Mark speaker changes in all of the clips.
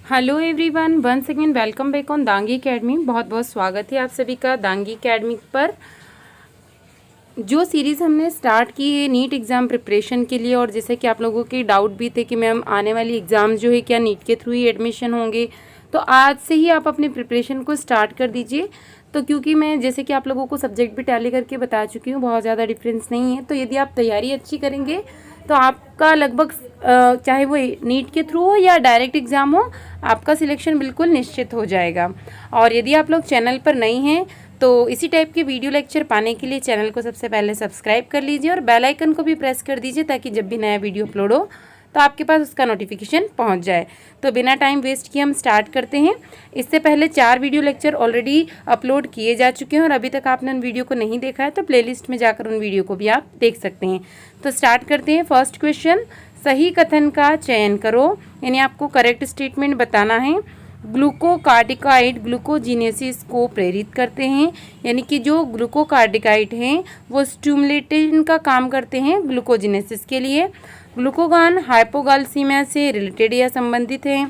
Speaker 1: Hello everyone, once again welcome back on Dangi academy. बहुत बहुत स्वागत है आप सभी का दांगी एकेडमी पर। जो सीरीज़ हमने स्टार्ट की है नीट एग्ज़ाम प्रिपरेशन के लिए, और जैसे कि आप लोगों के डाउट भी थे कि मैम आने वाली एग्ज़ाम जो है क्या नीट के थ्रू ही एडमिशन होंगे, तो आज से ही आप अपनी प्रिपरेशन को स्टार्ट कर दीजिए। तो क्योंकि मैं जैसे कि आप लोगों को सब्जेक्ट भी टैली करके बता चुकी हूँ, बहुत ज़्यादा डिफरेंस नहीं है। तो यदि आप तैयारी अच्छी करेंगे तो आपका लगभग चाहे वो नीट के थ्रू हो या डायरेक्ट एग्ज़ाम हो, आपका सिलेक्शन बिल्कुल निश्चित हो जाएगा। और यदि आप लोग चैनल पर नए हैं तो इसी टाइप के वीडियो लेक्चर पाने के लिए चैनल को सबसे पहले सब्सक्राइब कर लीजिए और बेल आइकन को भी प्रेस कर दीजिए, ताकि जब भी नया वीडियो अपलोड हो तो आपके पास उसका नोटिफिकेशन पहुंच जाए। तो बिना टाइम वेस्ट किए हम स्टार्ट करते हैं। इससे पहले 4 वीडियो लेक्चर ऑलरेडी अपलोड किए जा चुके हैं, और अभी तक आपने उन वीडियो को नहीं देखा है तो प्लेलिस्ट में जाकर उन वीडियो को भी आप देख सकते हैं। तो स्टार्ट करते हैं। फर्स्ट क्वेश्चन, सही कथन का चयन करो, यानी आपको करेक्ट स्टेटमेंट बताना है। ग्लूकोकार्टिकाइड ग्लूकोजीनेसिस को प्रेरित करते हैं, यानी कि जो ग्लूकोकार्टिकाइड हैं वो स्टिमुलेटिंग का काम करते हैं ग्लूकोजीनेसिस के लिए। ग्लूकोगान हाइपोगलाइसीमिया से रिलेटेड या संबंधित है।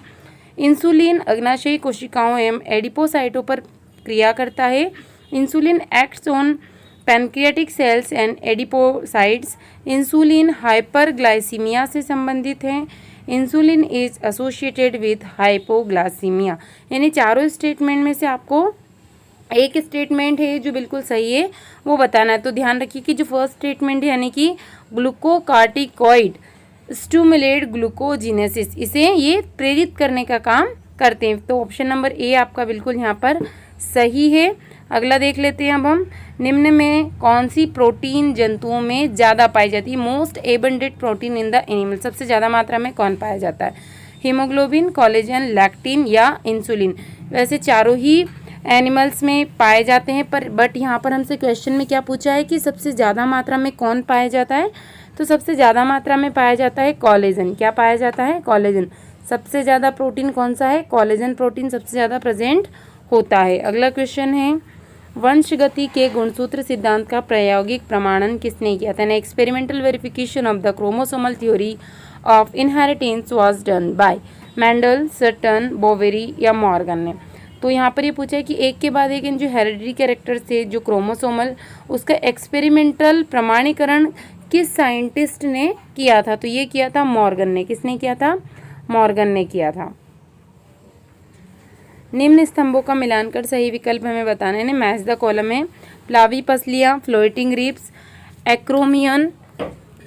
Speaker 1: इंसुलिन अग्नाशयी कोशिकाओं एवं एडिपोसाइटों पर क्रिया करता है। Insulin acts on pancreatic cells and adipocytes. Insulin hyperglycemia से संबंधित है। Insulin is associated with hypoglycemia. यानी चारों स्टेटमेंट में से आपको एक स्टेटमेंट है जो बिल्कुल सही है वो बताना है। तो ध्यान रखिए कि जो फर्स्ट स्टेटमेंट है यानी कि ग्लूकोकार्टिकॉइड स्टिमुलेट ग्लूकोजीनेसिस, इसे ये प्रेरित करने का काम करते हैं। तो ऑप्शन नंबर ए आपका बिल्कुल यहाँ पर सही है। अगला देख लेते हैं अब हम। निम्न में कौन सी प्रोटीन जंतुओं में ज़्यादा पाई जाती है? Most abundant protein in the animal, सबसे ज़्यादा मात्रा में कौन पाया जाता है? हीमोग्लोबिन, कोलेजन, लैक्टिन या इंसुलिन। वैसे चारों ही एनिमल्स में पाए जाते हैं, बट यहाँ पर हमसे क्वेश्चन में क्या पूछा है कि सबसे ज़्यादा मात्रा में कौन पाया जाता है? तो सबसे ज़्यादा मात्रा में पाया जाता है कोलेजन। क्या पाया जाता है? कोलेजन। सबसे ज़्यादा प्रोटीन कौन सा है? कोलेजन प्रोटीन सबसे ज़्यादा प्रेजेंट होता है। अगला क्वेश्चन है, वंशगति के गुणसूत्र सिद्धांत का प्रायोगिक प्रमाणन किसने किया था? Experimental verification of the chromosomal theory of inheritance was done by Mendel, Sutton, Boveri या मॉर्गन ने। तो यहाँ पर ये पूछा है कि एक के बाद एक इन जो हेरिडिटी कैरेक्टर थे जो क्रोमोसोमल, उसका एक्सपेरिमेंटल प्रमाणीकरण किस साइंटिस्ट ने किया था? तो ये किया था मॉर्गन ने। किसने किया था? मॉर्गन ने किया था। निम्न स्तंभों का मिलान कर सही विकल्प हमें बताने ने। मैच द कॉलम है। प्लावी पसलियाँ, फ्लोटिंग रिब्स, एक्रोमियन,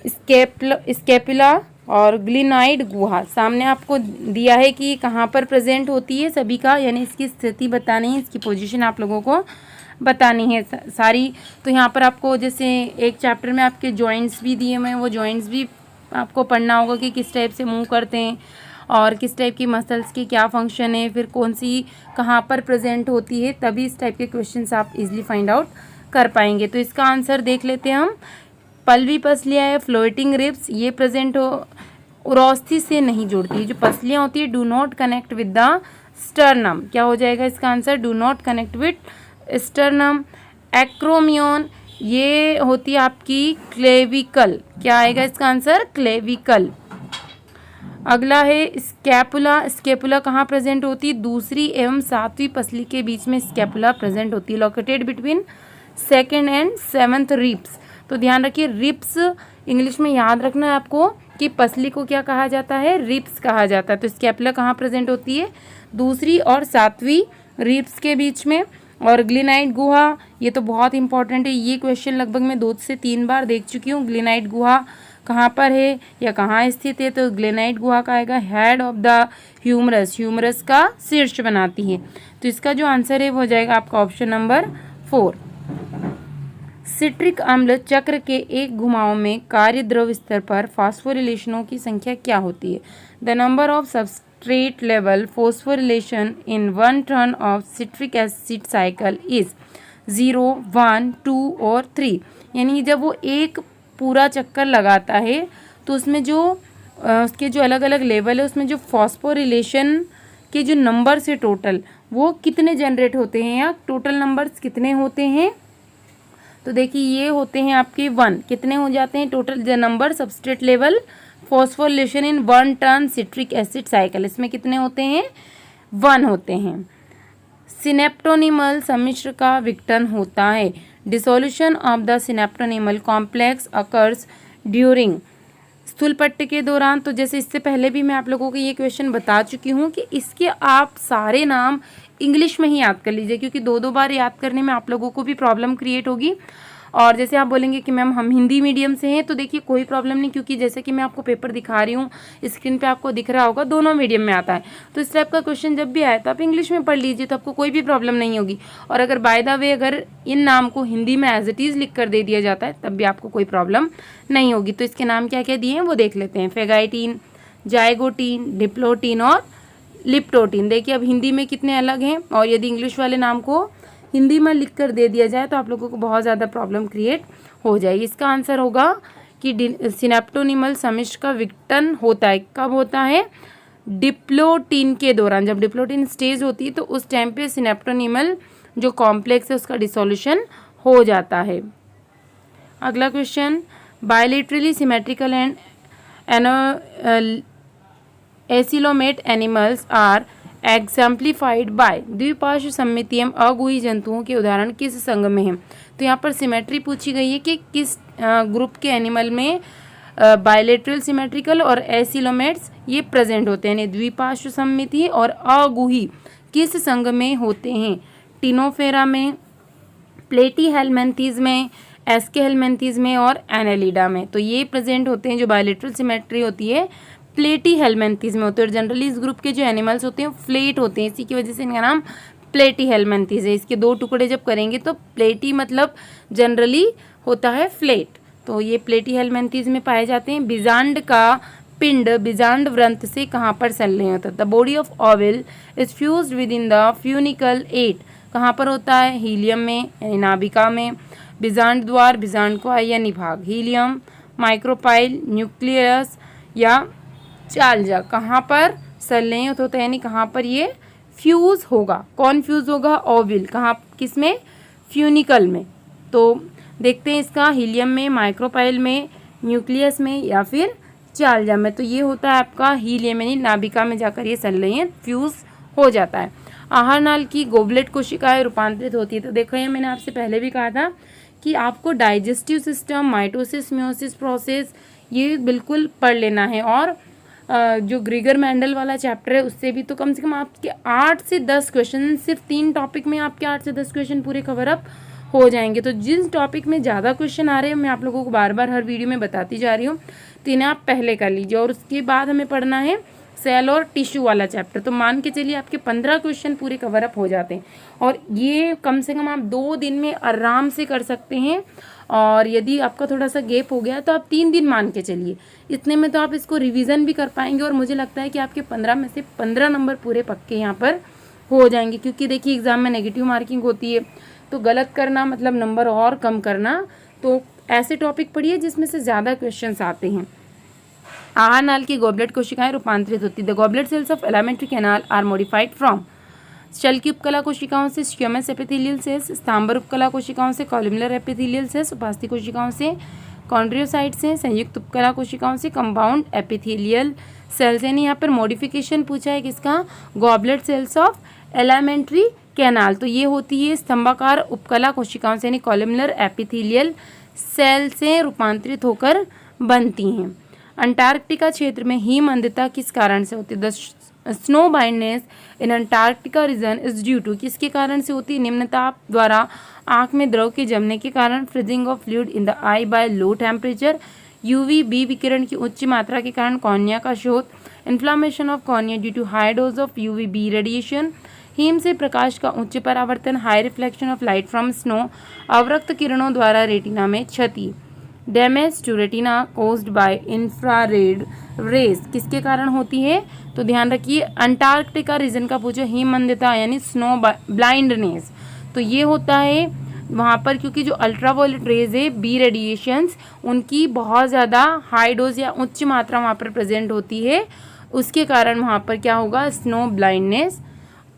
Speaker 1: स्केपुला और ग्लिनाइड गुहा। सामने आपको दिया है कि कहाँ पर प्रेजेंट होती है सभी का, यानी इसकी स्थिति बतानी है, इसकी पोजीशन आप लोगों को बतानी है सारी। तो यहाँ पर आपको जैसे एक चैप्टर में आपके जॉइंट्स भी दिए हुए हैं, वो जॉइंट्स भी आपको पढ़ना होगा कि किस टाइप से मूव करते हैं और किस टाइप की मसल्स की क्या फंक्शन है, फिर कौन सी कहाँ पर प्रेजेंट होती है, तभी इस टाइप के क्वेश्चंस आप इजीली फाइंड आउट कर पाएंगे। तो इसका आंसर देख लेते हैं हम। पल्वी पसलियाँ है, फ्लोटिंग रिब्स, ये प्रेजेंट हो उरोस्थी से नहीं जुड़ती। जो पसलियाँ होती है do not connect with the sternum. क्या हो जाएगा इसका answer? Do not connect with sternum. Acromion, ये होती है आपकी क्लेविकल। क्या आएगा इसका आंसर? क्लेविकल। अगला है स्कैपुला। स्कैपुला कहाँ प्रेजेंट होती है? दूसरी एवं सातवीं पसली के बीच में स्कैपुला प्रेजेंट होती है, located between second and seventh ribs. तो ध्यान रखिए, रिब्स इंग्लिश में याद रखना है आपको कि पसली को क्या कहा जाता है? रिब्स कहा जाता है। तो स्कैपुला कहाँ प्रेजेंट होती है? दूसरी और सातवीं रिब्स के बीच में। और ग्लिनाइड गुहा, ये तो बहुत इंपॉर्टेंट है, ये क्वेश्चन लगभग मैं 2 से 3 बार देख चुकी हूँ। ग्लिनाइड गुहा कहाँ पर है या कहाँ स्थित है? तो ग्लिनाइड गुहा का आएगा head of the humerus, humerus का शीर्ष बनाती है। तो इसका जो आंसर है वो हो जाएगा आपका ऑप्शन नंबर 4। सिट्रिक अम्ल चक्र के एक घुमाव में कार्य द्रव स्तर पर फास्फोरिलेशनों की संख्या क्या होती है? The number of substrate level phosphorylation in 1 turn off citric acid cycle is 0, 1, 2 और 3। यानी जब वो एक पूरा चक्कर लगाता है तो उसमें जो उसके जो अलग अलग लेवल है उसमें जो फॉस्फोरिलेशन के जो नंबर्स है टोटल, वो कितने जनरेट होते हैं या टोटल नंबर्स कितने होते हैं? तो देखिए ये होते हैं आपके 1। कितने हो जाते हैं total the number substrate level phosphorylation in 1 turn citric acid cycle? इसमें कितने होते हैं? 1 होते हैं। सिनेप्टोनिमल सम्मिश्र का विघटन होता है। Dissolution of the synaptonemal complex occurs during स्थूल पट्ट के दौरान। तो जैसे इससे पहले भी मैं आप लोगों को ये क्वेश्चन बता चुकी हूँ कि इसके आप सारे नाम इंग्लिश में ही याद कर लीजिए, क्योंकि 2 बार याद करने में आप लोगों को भी प्रॉब्लम क्रिएट होगी। और जैसे आप बोलेंगे कि मैम हम हिंदी मीडियम से हैं, तो देखिए कोई प्रॉब्लम नहीं, क्योंकि जैसे कि मैं आपको पेपर दिखा रही हूँ, स्क्रीन पे आपको दिख रहा होगा, दोनों मीडियम में आता है। तो इस टाइप का क्वेश्चन जब भी आए तो आप इंग्लिश में पढ़ लीजिए, तो आपको कोई भी प्रॉब्लम नहीं होगी। और अगर बाय द वे अगर इन नाम को हिंदी में एज इट इज़ लिख कर दे दिया जाता है, तब भी आपको कोई प्रॉब्लम नहीं होगी। तो इसके नाम क्या क्या दिए हैं वो देख लेते हैं। फेगाइटीन, जाइगोटीन, डिप्लोटीन और लिप्टोटीन। देखिए अब हिंदी में कितने अलग हैं, और यदि इंग्लिश वाले नाम को हिंदी में लिख कर दे दिया जाए तो आप लोगों को बहुत ज़्यादा प्रॉब्लम क्रिएट हो जाएगी। इसका आंसर होगा कि सिनेप्टोनिमल सम्मिश्र का विघटन होता है। कब होता है? डिप्लोटीन के दौरान। जब डिप्लोटीन स्टेज होती है तो उस टाइम पे सिनेप्टोनिमल जो कॉम्प्लेक्स है उसका डिसोल्यूशन हो जाता है। अगला question, bilaterally symmetrical and acoelomate animals are exemplified by. द्विपार्श्व सममितीय अगुही जंतुओं के उदाहरण किस संघ में हैं? तो यहाँ पर सिमेट्री पूछी गई है कि किस ग्रुप के एनिमल में बायलेटरल सिमेट्रिकल और एसिलोमेट्स ये प्रेजेंट होते हैं। द्विपार्श्व सममिति और अगुही किस संघ में होते हैं? टिनोफेरा में, प्लेटीहेल्मिन्थीज में, एस्केहेल्मिन्थीज में और एनेलिडा में। तो ये प्रेजेंट होते हैं जो बायलेटरल सिमेट्री होती है प्लेटीहेल्मिन्थीज में होते हैं। और जनरली इस ग्रुप के जो एनिमल्स होते हैं फ्लेट होते हैं, इसी की वजह से इनका नाम प्लेटीहेल्मिन्थीज है। इसके 2 टुकड़े जब करेंगे तो प्लेटी मतलब जनरली होता है फ्लेट, तो ये प्लेटीहेल्मिन्थीज में पाए जाते हैं। बिजांड का पिंड बिजांड व्रंत से कहाँ पर संलग्न होता है? The body of ovule is fused within the funicle at. कहाँ पर होता है? हीलियम में यानी नाभिका में। बिजांड द्वार, बिजांड को या निभाग, हीलियम, माइक्रोपाइल, न्यूक्लियस या चालजा कहाँ पर संलग्न होता है, यानी कहाँ पर ये फ्यूज होगा? कौन फ्यूज होगा? ओविल। कहाँ, किसमें? फ्यूनिकल में। तो देखते हैं इसका, हीलियम में, माइक्रोपाइल में, न्यूक्लियस में या फिर चालजा में। तो ये होता है आपका हीलियम, यानी नाभिका में जाकर ये संलग्न फ्यूज हो जाता है। आहार नाल की गोबलेट कोशिकाएं रूपांतरित होती है। तो देखो ये मैंने आपसे पहले भी कहा था कि आपको digestive system, mitosis, meiosis process ये बिल्कुल पढ़ लेना है। और जो ग्रीगर मेंडल वाला चैप्टर है उससे भी तो कम से कम आपके 8 से 10 क्वेश्चन, सिर्फ 3 टॉपिक में आपके 8 से 10 क्वेश्चन पूरे कवर अप हो जाएंगे। तो जिस टॉपिक में ज़्यादा क्वेश्चन आ रहे हैं मैं आप लोगों को बार बार हर वीडियो में बताती जा रही हूँ, तो इन्हें आप पहले कर लीजिए। और उसके बाद हमें पढ़ना है सेल और टिश्यू वाला चैप्टर। तो मान के चलिए आपके 15 क्वेश्चन पूरे कवर अप हो जाते हैं, और ये कम से कम आप 2 दिन में आराम से कर सकते हैं। और यदि आपका थोड़ा सा गैप हो गया तो आप 3 दिन मान के चलिए, इतने में तो आप इसको रिवीजन भी कर पाएंगे। और मुझे लगता है कि आपके 15 में से 15 नंबर पूरे पक्के यहाँ पर हो जाएंगे, क्योंकि देखिए एग्जाम में नेगेटिव मार्किंग होती है, तो गलत करना मतलब नंबर और कम करना। तो ऐसे टॉपिक पढ़िए जिसमें से ज़्यादा क्वेश्चन आते हैं। आहार नाल की गॉबलेट कोशिकाएं रूपांतरित होती है। The goblet cells of alimentary canal are modified from. शल की उपकला कोशिकाओं से स्क्यूमस एपिथेलियल सेल्स, स्तंभर उपकला कोशिकाओं से कॉलमुलर एपिथेलियल सेल्स, उपास्थि कोशिकाओं से कॉन्ड्रियोसाइट्स हैं, संयुक्त उपकला कोशिकाओं से कंपाउंड एपिथेलियल सेल्स। यानी यहाँ पर मॉडिफिकेशन पूछा है किसका? Goblet cells of alimentary canal. तो ये होती है स्तंभाकार उपकला कोशिकाओं से यानी कॉलमुलर एपिथेलियल सेल से रूपांतरित होकर बनती हैं। अंटार्कटिका क्षेत्र में हिम अंधता किस कारण से होती है? The snow blindness in Antarctica region is due to. किसके कारण से होती है? निम्न ताप द्वारा आंख में द्रव के जमने के कारण, freezing of fluid in the eye by low temperature, UVB विकिरण की उच्च मात्रा के कारण कॉर्निया का शोथ, inflammation of cornea due to high dose of UVB radiation, हिम से प्रकाश का उच्च परावर्तन, high reflection of light from snow, अवरक्त किरणों द्वारा रेटिना में क्षति, damage to retina caused by infrared rays किसके कारण होती है? तो ध्यान रखिए अंटार्कटिका रीजन का पूछो, हिम अंधता यानी स्नो ब्लाइंडनेस। तो ये होता है वहाँ पर क्योंकि जो अल्ट्रावायलेट रेज है, बी रेडिएशंस, उनकी बहुत ज़्यादा हाई डोज या उच्च मात्रा वहाँ पर प्रेजेंट होती है, उसके कारण वहाँ पर क्या होगा? स्नो ब्लाइंडनेस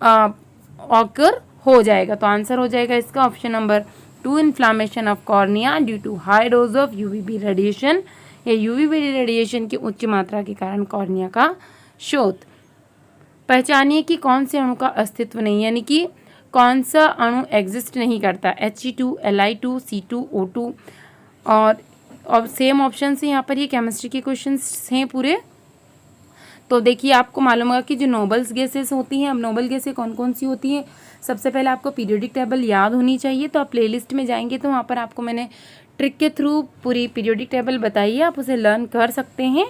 Speaker 1: ऑकर हो जाएगा। तो आंसर हो जाएगा इसका option number 2, inflammation of cornea due to high dose of UVB radiation, या यूवीबी रेडिएशन की उच्च मात्रा के कारण कॉर्निया का शोथ। पहचानिए कि कौन से अणु का अस्तित्व नहीं, यानी कि कौन सा अणु एग्जिस्ट नहीं करता। He2, Li2, C2, O2 और सेम ऑप्शन से यहाँ पर ये केमिस्ट्री के क्वेश्चंस हैं पूरे। तो देखिए आपको मालूम होगा कि जो नोबल्स गैसेस होती हैं, अब नोबल गैसें कौन कौन सी होती हैं। सबसे पहले आपको पीरियोडिक टेबल याद होनी चाहिए, तो आप प्लेलिस्ट में जाएंगे तो वहाँ पर आपको मैंने ट्रिक के थ्रू पूरी पीरियोडिक टेबल बताई है, आप उसे लर्न कर सकते हैं।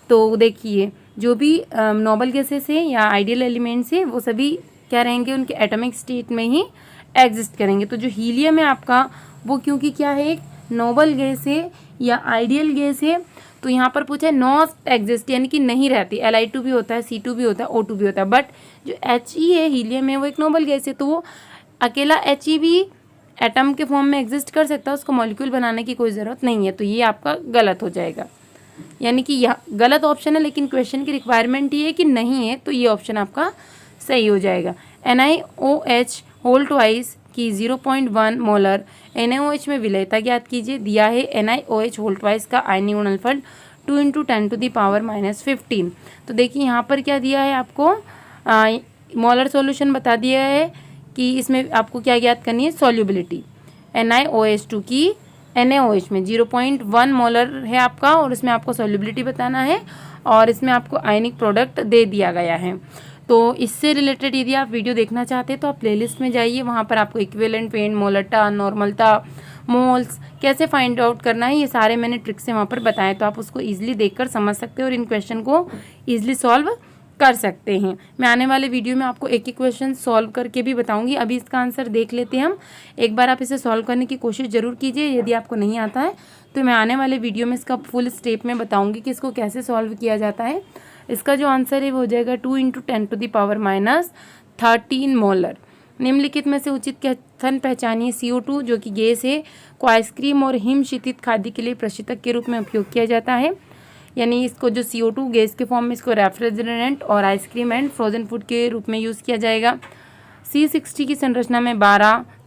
Speaker 1: तो देखिए जो भी नोबल गैसेस हैं या आइडियल एलिमेंट्स हैं वो सभी क्या रहेंगे, उनके एटॉमिक स्टेट में ही एग्जिस्ट करेंगे। तो जो हीलियम है आपका वो क्योंकि क्या है, एक नोबल गैस है या आइडियल गैस है, तो यहाँ पर पूछा है नॉट एग्जिस्ट यानी कि नहीं रहती। Li2 भी होता है, C2 भी होता है, O2 भी होता है, बट जो He है हीलियम है वो एक नोबल गैस है, तो वो अकेला He भी एटम के फॉर्म में एग्जिस्ट कर सकता है, उसको मॉलिक्यूल बनाने की कोई ज़रूरत नहीं है। तो ये आपका गलत हो जाएगा, यानी कि यह गलत ऑप्शन है, लेकिन क्वेश्चन की रिक्वायरमेंट ये है कि नहीं है, तो ये ऑप्शन आपका सही हो जाएगा। NiOH होल ट्वाइस की 0.1 मोलर NaOH में विलयता ज्ञात कीजिए। दिया है NiOH होल ट्वाइस का आयनीय गुणनफल 2 × 10⁻⁻15। तो देखिए यहाँ पर क्या दिया है आपको, मोलर सॉल्यूशन बता दिया है कि इसमें आपको क्या ज्ञात करनी है, सॉल्युबिलिटी। NiOH2 की NaOH में 0.1 मोलर है आपका, और इसमें आपको सॉल्युबिलिटी बताना है, और इसमें आपको आयनिक प्रोडक्ट दे दिया गया है। तो इससे रिलेटेड यदि आप वीडियो देखना चाहते हैं तो आप प्लेलिस्ट में जाइए, वहाँ पर आपको इक्विवेलेंट पेंट, मोलरता, नॉर्मलता, मोल्स कैसे फाइंड आउट करना है, ये सारे मैंने ट्रिक से वहाँ पर बताए, तो आप उसको ईजिली देखकर समझ सकते हैं और इन क्वेश्चन को ईजिली सॉल्व कर सकते हैं। मैं आने वाले वीडियो में आपको एक एक क्वेश्चन सॉल्व करके भी बताऊंगी। अभी इसका आंसर देख लेते हैं हम, एक बार आप इसे सॉल्व करने की कोशिश ज़रूर कीजिए। यदि आपको नहीं आता है तो मैं आने वाले वीडियो में इसका फुल स्टेप में बताऊंगी कि इसको कैसे सॉल्व किया जाता है। इसका जो आंसर है वो हो जाएगा 2 × 10⁻⁻13 मोलर। निम्नलिखित में से उचित कथन पहचानिए। CO2 जो कि गैस है को आइसक्रीम और हिम शीतित खाद्य के लिए प्रशीतक के रूप में उपयोग किया जाता है, यानी इसको जो CO2 गैस के फॉर्म में इसको रेफ्रिजरेंट और आइसक्रीम एंड फ्रोजन फूड के रूप में यूज़ किया जाएगा। C60 की संरचना में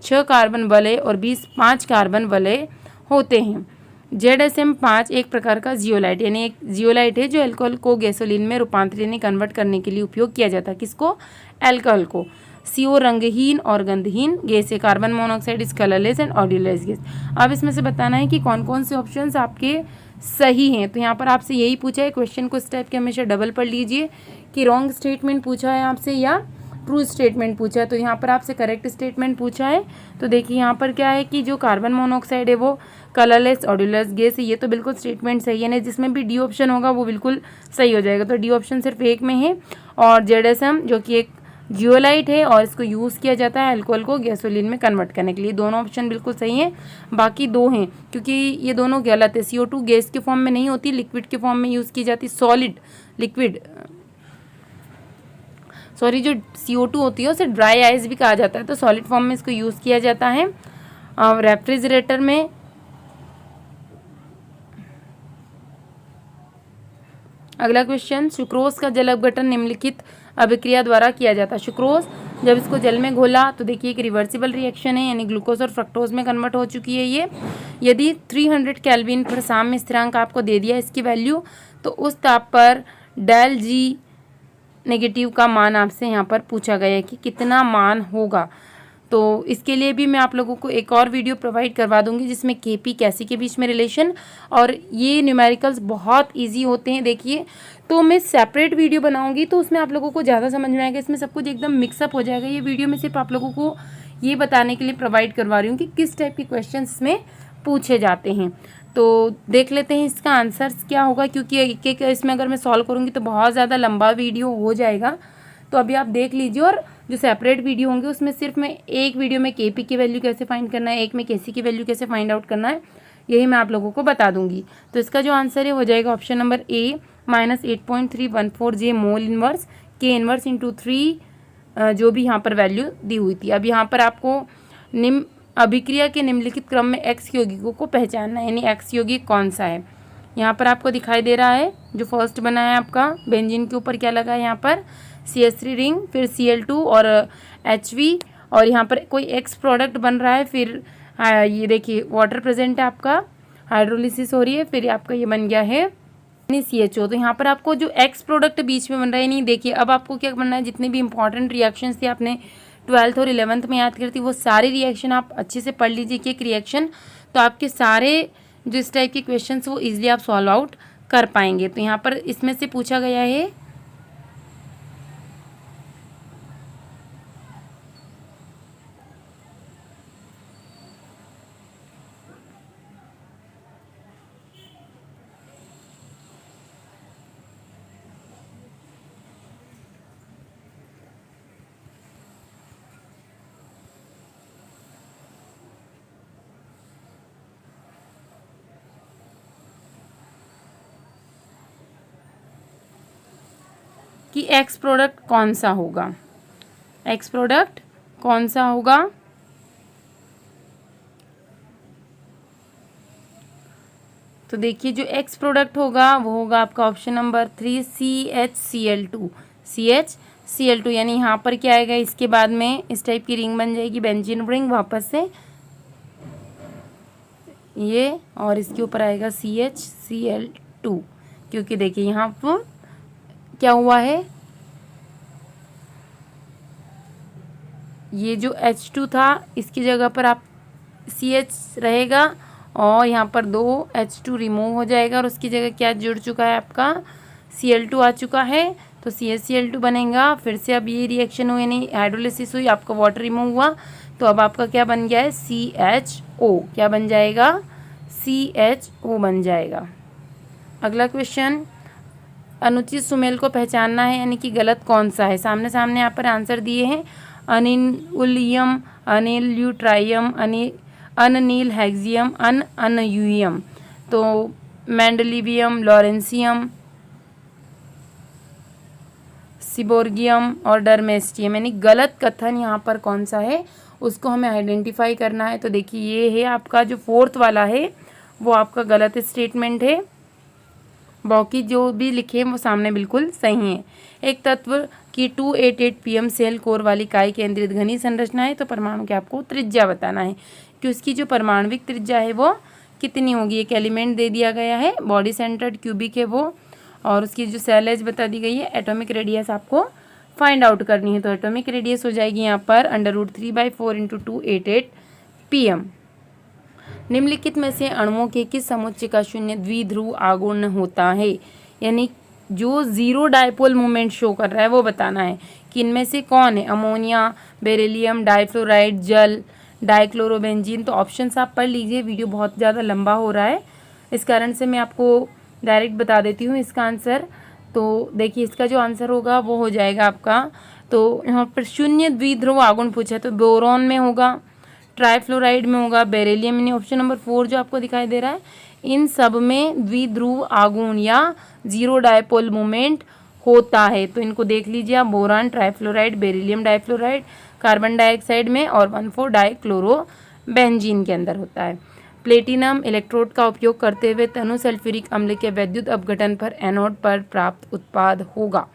Speaker 1: 6 कार्बन वलय और 5 कार्बन वलय होते हैं। ZSM5 एक प्रकार का जियोलाइट, यानी एक जियोलाइट है जो अल्कोहल को गैसोलीन में रूपांतरित यानी कन्वर्ट करने के लिए उपयोग किया जाता है। किसको, अल्कोहल को। CO रंगहीन और गंधहीन गैस है। Carbon monoxide is colourless and odourless gas. अब इसमें से बताना है कि कौन कौन से ऑप्शंस आपके सही हैं। तो यहाँ पर आपसे यही पूछा है, क्वेश्चन को इस टाइप के हमेशा डबल पढ़ लीजिए कि रॉन्ग स्टेटमेंट पूछा है आपसे या ट्रू स्टेटमेंट पूछा है। तो यहाँ पर आपसे करेक्ट स्टेटमेंट पूछा है, तो देखिए यहाँ पर क्या है कि जो कार्बन मोनोऑक्साइड है वो कलरलेस ऑडियोलेस गैस है, ये तो बिल्कुल स्टेटमेंट सही है ना। जिसमें भी डी ऑप्शन होगा वो बिल्कुल सही हो जाएगा, तो डी ऑप्शन सिर्फ एक में है। और ZSM जो कि एक जियोलाइट है और इसको यूज़ किया जाता है अल्कोहल को गैसोलीन में कन्वर्ट करने के लिए, दोनों ऑप्शन बिल्कुल सही हैं। बाकी दो हैं क्योंकि ये दोनों गलत है। CO2 गैस के फॉर्म में नहीं होती, लिक्विड के फॉर्म में यूज़ की जाती, सॉलिड लिक्विड सॉरी जो CO2 होती है उसे ड्राई आइस भी कहा जाता है, तो सॉलिड फॉर्म में इसको यूज़ किया जाता है। रेफ्रिजरेटर में अगला क्वेश्चन, सुक्रोज का जल अपघटन निम्नलिखित अभिक्रिया द्वारा किया जाता है। सुक्रोज जब इसको जल में घोला तो देखिए एक रिवर्सिबल रिएक्शन है, यानी ग्लूकोज और फ्रक्टोज में कन्वर्ट हो चुकी है ये। यदि 300 केल्विन पर साम्य स्थिरांक आपको दे दिया इसकी वैल्यू, तो उस ताप पर ΔG नेगेटिव का मान आपसे यहाँ पर पूछा गया है कि कितना मान होगा। तो इसके लिए भी मैं आप लोगों को एक और वीडियो प्रोवाइड करवा दूंगी जिसमें KP कैसी के बीच में रिलेशन, और ये न्यूमेरिकल्स बहुत इजी होते हैं। देखिए तो मैं सेपरेट वीडियो बनाऊंगी तो उसमें आप लोगों को ज़्यादा समझ में आएगा, इसमें सब कुछ एकदम मिक्सअप हो जाएगा। ये वीडियो में सिर्फ आप लोगों को ये बताने के लिए प्रोवाइड करवा रही हूँ कि किस टाइप के क्वेश्चन इसमें पूछे जाते हैं। तो देख लेते हैं इसका आंसर क्या होगा, क्योंकि एक एक इसमें अगर मैं सॉल्व करूँगी तो बहुत ज़्यादा लंबा वीडियो हो जाएगा। तो अभी आप देख लीजिए, और जो सेपरेट वीडियो होंगे उसमें सिर्फ मैं एक वीडियो में KP की वैल्यू कैसे फाइंड करना है, एक में KC की वैल्यू कैसे फाइंड आउट करना है, यही मैं आप लोगों को बता दूंगी। तो इसका जो आंसर है हो जाएगा option number A -8.314 J mole inverse K inverse into 3 जो भी यहाँ पर वैल्यू दी हुई थी। अब यहाँ पर आपको निम्न अभिक्रिया के निम्नलिखित क्रम में X यौगिकों को पहचानना है, यानी X यौगिक कौन सा है। यहाँ पर आपको दिखाई दे रहा है जो फर्स्ट बना है आपका बेंजीन के ऊपर क्या लगा है, यहाँ पर CH3 रिंग, फिर Cl2 और HV, और यहाँ पर कोई X प्रोडक्ट बन रहा है। फिर ये देखिए वाटर प्रेजेंट है आपका, हाइड्रोलिसिस हो रही है, फिर आपका ये बन गया है CHO। तो यहाँ पर आपको जो एक्स प्रोडक्ट बीच में बन रहा है, नहीं देखिए अब आपको क्या बनना है, जितने भी इंपॉर्टेंट रिएक्शंस थे आपने 12th और 11th में याद करती, वो सारे रिएक्शन आप अच्छे से पढ़ लीजिए कि एक रिएक्शन, तो आपके सारे जो इस टाइप के क्वेश्चंस वो इजीली आप सॉल्व आउट कर पाएंगे। तो यहाँ पर इसमें से पूछा गया है कि एक्स प्रोडक्ट कौन सा होगा, एक्स प्रोडक्ट कौन सा होगा। तो देखिए जो एक्स प्रोडक्ट होगा वो होगा आपका ऑप्शन नंबर 3 CHCl2, CHCl2, यानी यहाँ पर क्या आएगा, इसके बाद में इस टाइप की रिंग बन जाएगी, बेंजीन रिंग, वापस से ये, और इसके ऊपर आएगा CHCl2, क्योंकि देखिए यहाँ पर क्या हुआ है, ये जो H2 था इसकी जगह पर आप CH रहेगा और यहाँ पर 2 H2 रिमूव हो जाएगा और उसकी जगह क्या जुड़ चुका है, आपका Cl2 आ चुका है, तो CHCl2 बनेगा। फिर से अब ये रिएक्शन हुई, यानी हाइड्रोलिसिस हुई, आपका वाटर रिमूव हुआ, तो अब आपका क्या बन गया है, CHO, क्या बन जाएगा, CHO बन जाएगा। अगला क्वेश्चन, अनुचित सुमेल को पहचानना है, यानी कि गलत कौन सा है। सामने सामने यहाँ पर आंसर दिए हैं, अनिलुलियम, अनिल्यूट्राइयम, अननील हेक्सियम, अनयूयम, तो मैंडलिवियम, लॉरेंसियम, सिबोर्गियम और डरमेस्टियम, यानी गलत कथन यहाँ पर कौन सा है उसको हमें आइडेंटिफाई करना है। तो देखिए ये है आपका जो फोर्थ वाला है वो आपका गलत स्टेटमेंट है, बाकी जो भी लिखे हैं वो सामने बिल्कुल सही है। एक तत्व की 288 pm सेल कोर वाली इकाई केंद्रित घनी संरचना है, तो परमाणु की आपको त्रिज्या बताना है कि उसकी जो परमाणविक त्रिज्या है वो कितनी होगी। एक एलिमेंट दे दिया गया है, बॉडी सेंटर्ड क्यूबिक है वो, और उसकी जो सेल एज बता दी गई है, एटॉमिक रेडियस आपको फाइंड आउट करनी है। तो एटॉमिक रेडियस हो जाएगी यहाँ पर √3/4 × 288 pm। निम्नलिखित में से अणुओं के किस समुच्चय का शून्य द्विध्रुव आघूर्ण होता है, यानी जो जीरो डायपोल मूवमेंट शो कर रहा है वो बताना है कि इनमें से कौन है। अमोनिया, बेरिलियम, डाइफ्लोराइड, जल, डाइक्लोरोबेंजीन। तो ऑप्शंस आप पढ़ लीजिए, वीडियो बहुत ज़्यादा लंबा हो रहा है, इस कारण से मैं आपको डायरेक्ट बता देती हूँ इसका आंसर। तो देखिए इसका जो आंसर होगा वो हो जाएगा आपका, तो यहाँ पर शून्य द्विध्रुव आघूर्ण पूछा है तो बोरोन में होगा, ट्राइफ्लोराइड में होगा, बेरिलियम में, ऑप्शन नंबर 4 जो आपको दिखाई दे रहा है, इन सब में द्विध्रुव आघूर्ण या जीरो डायपोल मूवमेंट होता है। तो इनको देख लीजिए आप, boron, trifluoride, beryllium difluoride carbon dioxide में, और 1,4 डाइक्लोरोबेंजीन के अंदर होता है। प्लेटिनम इलेक्ट्रोड का उपयोग करते हुए तनु सल्फ्यूरिक अम्ल के विद्युत अपघटन पर एनोड पर प्राप्त उत्पाद होगा।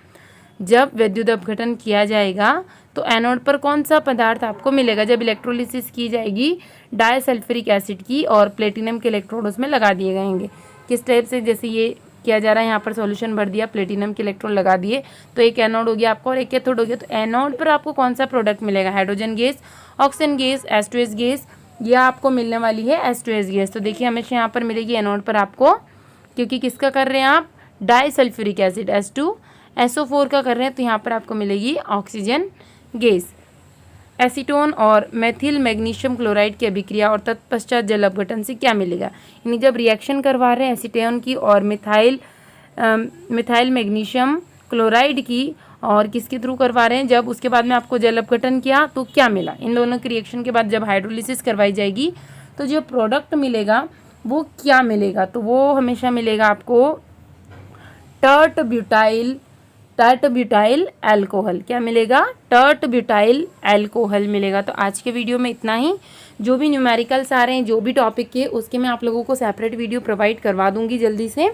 Speaker 1: जब विद्युत अपघटन किया जाएगा तो एनोड पर कौन सा पदार्थ आपको मिलेगा। जब इलेक्ट्रोलिसिस की जाएगी डाइसल्फ्यूरिक एसिड की और प्लेटिनम के इलेक्ट्रोड उसमें लगा दिए जाएंगे। किस टाइप से, जैसे ये किया जा रहा है, यहाँ पर सॉल्यूशन भर दिया, प्लेटिनम के इलेक्ट्रोड लगा दिए, तो एक एनोड हो गया आपका और एक कैथोड हो गया। तो एनोड पर आपको कौन सा प्रोडक्ट मिलेगा, hydrogen gas, oxygen gas, H2S gas, यह आपको मिलने वाली है H2S गैस। तो देखिए हमेशा यहाँ पर मिलेगी एनोड पर आपको, क्योंकि किसका कर रहे हैं आप, डाइसल्फ्यूरिक एसिड H2SO4 का कर रहे हैं, तो यहाँ पर आपको मिलेगी ऑक्सीजन गैस। एसीटोन और मेथिल मैग्नीशियम क्लोराइड की अभिक्रिया और तत्पश्चात जल अपघटन से क्या मिलेगा, यानी जब रिएक्शन करवा रहे हैं एसीटोन की और मिथाइल मैग्नीशियम क्लोराइड की, और किसके थ्रू करवा रहे हैं, जब उसके बाद में आपको जल अपघटन किया तो क्या मिला। इन दोनों की रिएक्शन के बाद जब हाइड्रोलिसिस करवाई जाएगी तो जो प्रोडक्ट मिलेगा वो क्या मिलेगा, तो वो हमेशा मिलेगा आपको टर्ट ब्यूटाइल अल्कोहल। क्या मिलेगा, टर्ट ब्यूटाइल अल्कोहल मिलेगा। तो आज के वीडियो में इतना ही। जो भी न्यूमेरिकल्स आ रहे हैं, जो भी टॉपिक के, उसके मैं आप लोगों को सेपरेट वीडियो प्रोवाइड करवा दूंगी जल्दी से।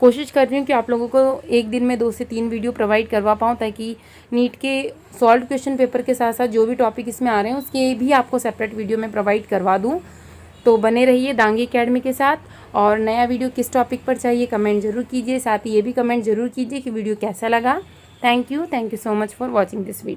Speaker 1: कोशिश कर रही हूँ कि आप लोगों को एक दिन में 2 से 3 वीडियो प्रोवाइड करवा पाऊँ, ताकि नीट के सॉल्व क्वेश्चन पेपर के साथ साथ जो भी टॉपिक इसमें आ रहे हैं उसके भी आपको सेपरेट वीडियो में प्रोवाइड करवा दूँ। तो बने रहिए दांगी एकेडमी के साथ। और नया वीडियो किस टॉपिक पर चाहिए कमेंट ज़रूर कीजिए, साथ ही ये भी कमेंट ज़रूर कीजिए कि वीडियो कैसा लगा। Thank you so much for watching this video.